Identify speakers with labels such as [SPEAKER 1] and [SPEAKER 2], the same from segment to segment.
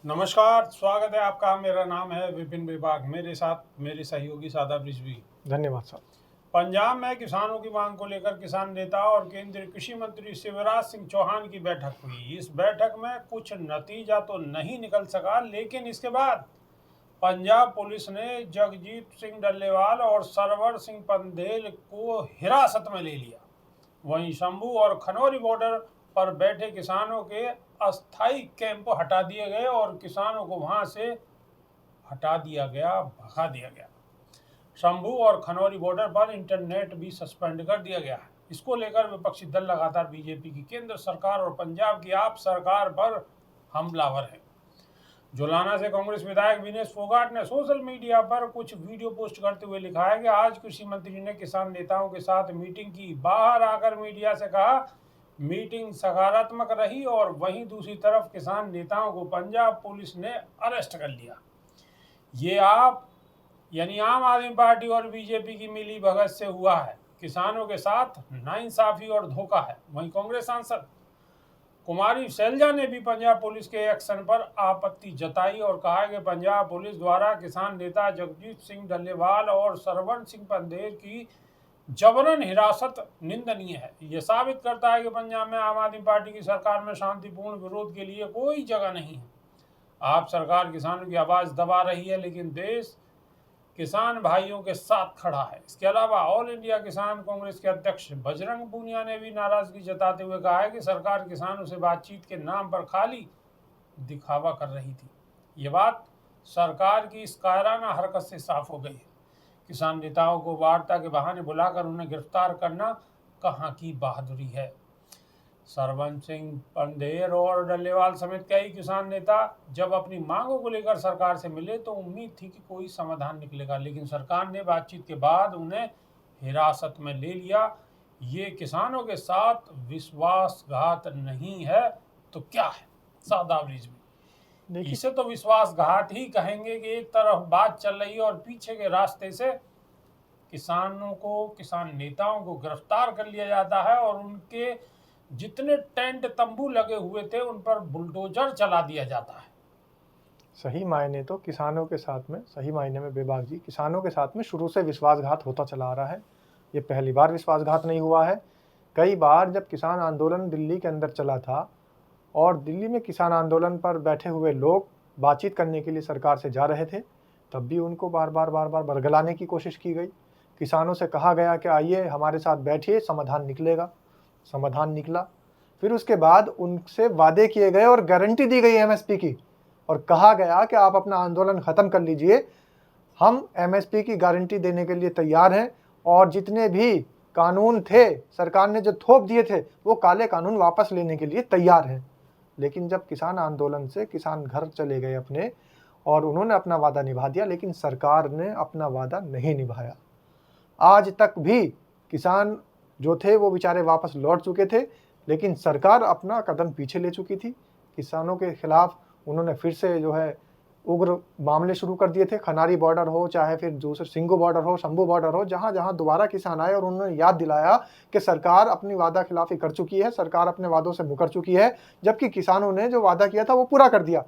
[SPEAKER 1] नमस्कार, स्वागत है आपका। मेरा नाम है विपिन विभाग। मेरे साथ मेरे सहयोगी सादाब रिजवी।
[SPEAKER 2] धन्यवाद साहब।
[SPEAKER 1] पंजाब में किसानों की मांग को लेकर किसान नेता और केंद्रीय कृषि मंत्री शिवराज सिंह चौहान की बैठक हुई। इस बैठक में कुछ नतीजा तो नहीं निकल सका, लेकिन इसके बाद पंजाब पुलिस ने जगजीत सिंह डल्लेवाल और सरवर सिंह पंधेल को हिरासत में ले लिया। वहीं शंभू और खनौरी बॉर्डर पर बैठे किसानों के अस्थायी कैंप हटा दिए गए और किसानों को वहां से हटा दिया गया, भगा दिया गया। शंभू और खनौरी बॉर्डर पर इंटरनेट भी सस्पेंड कर दिया गया है। इसको लेकर विपक्षी दल लगातार बीजेपी की केंद्र सरकार और पंजाब की आप सरकार पर हमलावर है। जुलाना से कांग्रेस विधायक विनेश फोगाट ने सोशल मीडिया पर कुछ वीडियो पोस्ट करते हुए लिखा है कि आज कृषि मंत्री ने किसान नेताओं के साथ मीटिंग की। बाहर आकर मीडिया से कहा मीटिंग सकारात्मक रही, और वहीं दूसरी तरफ किसान नेताओं को पंजाब पुलिस ने अरेस्ट कर लिया। ये आप यानी आम आदमी पार्टी और बीजेपी की मिली भगत से हुआ है। किसानों के साथ नाइंसाफी और धोखा है। वहीं कांग्रेस सांसद कुमारी शैलजा ने भी पंजाब पुलिस के एक्शन पर आपत्ति जताई और कहा कि पंजाब पुलिस द्वारा किसान नेता जगजीत सिंह डल्लेवाल और सरवण सिंह पंधेर की जबरन हिरासत निंदनीय है। यह साबित करता है कि पंजाब में आम आदमी पार्टी की सरकार में शांतिपूर्ण विरोध के लिए कोई जगह नहीं है। आप सरकार किसानों की आवाज दबा रही है, लेकिन देश किसान भाइयों के साथ खड़ा है। इसके अलावा ऑल इंडिया किसान कांग्रेस के अध्यक्ष बजरंग पूनिया ने भी नाराजगी जताते हुए कहा है कि सरकार किसानों से बातचीत के नाम पर खाली दिखावा कर रही थी। ये बात सरकार की इस कायराना हरकत से साफ हो गई है। किसान नेताओं को वार्ता के बहाने बुलाकर उन्हें गिरफ्तार करना कहाँ की बहादुरी है। सरवन सिंह पंधेर और डल्लेवाल समेत कई किसान नेता जब अपनी मांगों को लेकर सरकार से मिले तो उम्मीद थी कि कोई समाधान निकलेगा, लेकिन सरकार ने बातचीत के बाद उन्हें हिरासत में ले लिया। ये किसानों के साथ विश्वासघात नहीं है तो क्या है सादाब रिजवी? इसे तो विश्वासघात ही कहेंगे कि एक तरफ बात चल रही है और पीछे के रास्ते से किसान नेताओं को गिरफ्तार कर लिया जाता है और उनके जितने टेंट तंबू लगे हुए थे उन पर बुलडोजर चला दिया जाता है।
[SPEAKER 2] सही मायने तो किसानों के साथ में, सही मायने में बेबाक जी, किसानों के साथ में शुरू से विश्वासघात होता चला आ रहा है। ये पहली बार विश्वासघात नहीं हुआ है। कई बार जब किसान आंदोलन दिल्ली के अंदर चला था और दिल्ली में किसान आंदोलन पर बैठे हुए लोग बातचीत करने के लिए सरकार से जा रहे थे, तब भी उनको बार बार बरगलाने की कोशिश की गई। किसानों से कहा गया कि आइए हमारे साथ बैठिए, समाधान निकलेगा। समाधान निकला। फिर उसके बाद उनसे वादे किए गए और गारंटी दी गई एमएसपी की, और कहा गया कि आप अपना आंदोलन ख़त्म कर लीजिए, हम एमएसपी की गारंटी देने के लिए तैयार हैं, और जितने भी कानून थे सरकार ने जो थोप दिए थे वो काले कानून वापस लेने के लिए तैयार हैं। लेकिन जब किसान आंदोलन से किसान घर चले गए अपने, और उन्होंने अपना वादा निभा दिया, लेकिन सरकार ने अपना वादा नहीं निभाया। आज तक भी किसान जो थे वो बेचारे वापस लौट चुके थे, लेकिन सरकार अपना कदम पीछे ले चुकी थी। किसानों के खिलाफ उन्होंने फिर से जो है उग्र मामले शुरू कर दिए थे। खनारी बॉर्डर हो, चाहे फिर दूसरे सिंगू बॉर्डर हो, शंभू बॉर्डर हो, जहाँ जहाँ दोबारा किसान आए और उन्होंने याद दिलाया कि सरकार अपनी वादा खिलाफी कर चुकी है, सरकार अपने वादों से मुकर चुकी है, जबकि किसानों ने जो वादा किया था वो पूरा कर दिया।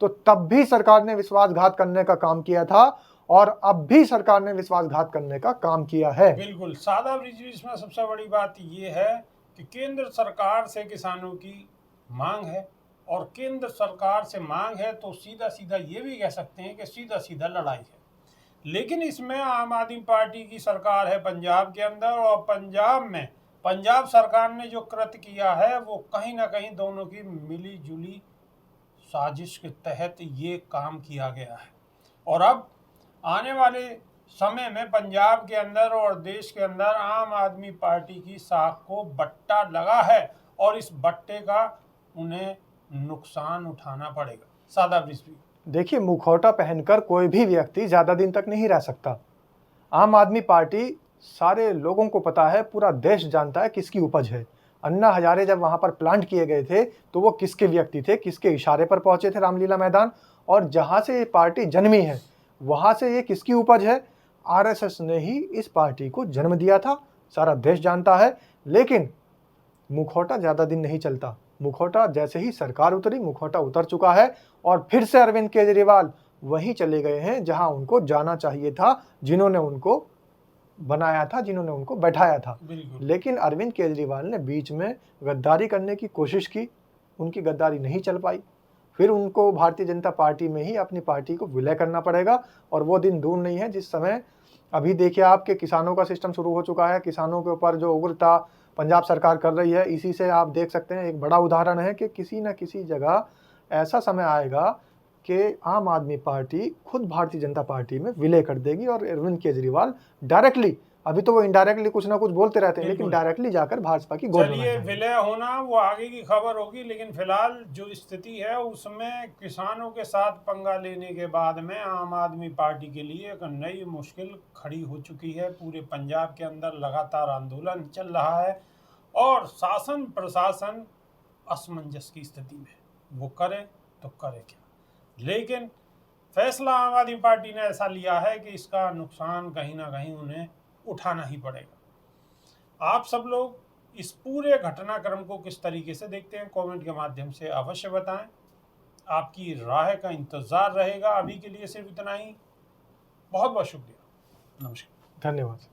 [SPEAKER 2] तो तब भी सरकार ने विश्वासघात करने का काम किया था, और अब भी सरकार ने विश्वासघात करने का काम किया है।
[SPEAKER 1] बिल्कुल सादाब रिजवी, इसमें सबसे बड़ी बात ये है कि केंद्र सरकार से किसानों की मांग है, और केंद्र सरकार से मांग है तो सीधा सीधा ये भी कह सकते हैं कि सीधा सीधा लड़ाई है। लेकिन इसमें आम आदमी पार्टी की सरकार है पंजाब के अंदर, और पंजाब में पंजाब सरकार ने जो कृत्य किया है वो कहीं ना कहीं दोनों की मिली जुली साजिश के तहत ये काम किया गया है। और अब आने वाले समय में पंजाब के अंदर और देश के अंदर आम आदमी पार्टी की साख को बट्टा लगा है, और इस बट्टे का उन्हें नुकसान उठाना पड़ेगा। सादाब रिजवी,
[SPEAKER 2] देखिए, मुखौटा पहनकर कोई भी व्यक्ति ज़्यादा दिन तक नहीं रह सकता। आम आदमी पार्टी सारे लोगों को पता है, पूरा देश जानता है किसकी उपज है। अन्ना हजारे जब वहाँ पर प्लांट किए गए थे तो वो किसके व्यक्ति थे, किसके इशारे पर पहुँचे थे रामलीला मैदान, और जहाँ से ये पार्टी जन्मी है वहाँ से ये किसकी उपज है। आरएसएस ने ही इस पार्टी को जन्म दिया था, सारा देश जानता है। लेकिन मुखौटा ज़्यादा दिन नहीं चलता। मुखौटा जैसे ही सरकार उतरी, मुखौटा उतर चुका है और फिर से अरविंद केजरीवाल वहीं चले गए हैं जहां उनको जाना चाहिए था, जिन्होंने उनको बनाया था, जिन्होंने उनको बैठाया था। लेकिन अरविंद केजरीवाल ने बीच में गद्दारी करने की कोशिश की, उनकी गद्दारी नहीं चल पाई। फिर उनको भारतीय जनता पार्टी में ही अपनी पार्टी को विलय करना पड़ेगा और वो दिन दूर नहीं है जिस समय अभी देखिए आपके किसानों का सिस्टम शुरू हो चुका है। किसानों के ऊपर जो उग्रता पंजाब सरकार कर रही है, इसी से आप देख सकते हैं एक बड़ा उदाहरण है कि किसी न किसी जगह ऐसा समय आएगा कि आम आदमी पार्टी खुद भारतीय जनता पार्टी में विलय कर देगी और अरविंद केजरीवाल डायरेक्टली, अभी तो वो इनडायरेक्टली कुछ ना कुछ बोलते रहते हैं, लेकिन डायरेक्टली जाकर भाजपा की गोद में
[SPEAKER 1] चलिए, विलय होना वो आगे की खबर होगी, लेकिन फिलहाल जो स्थिति है उसमें किसानों के साथ पंगा लेने के बाद में आम आदमी पार्टी के लिए एक नई मुश्किल खड़ी हो चुकी है। पूरे पंजाब के अंदर लगातार आंदोलन चल रहा है और शासन प्रशासन असमंजस की स्थिति में, वो करे तो करे क्या। लेकिन फैसला आम आदमी पार्टी ने ऐसा लिया है कि इसका नुकसान कहीं ना कहीं उन्हें उठाना ही पड़ेगा। आप सब लोग इस पूरे घटनाक्रम को किस तरीके से देखते हैं, कमेंट के माध्यम से अवश्य बताएं। आपकी राय का इंतजार रहेगा। अभी के लिए सिर्फ इतना ही। बहुत बहुत शुक्रिया। नमस्कार।
[SPEAKER 2] धन्यवाद।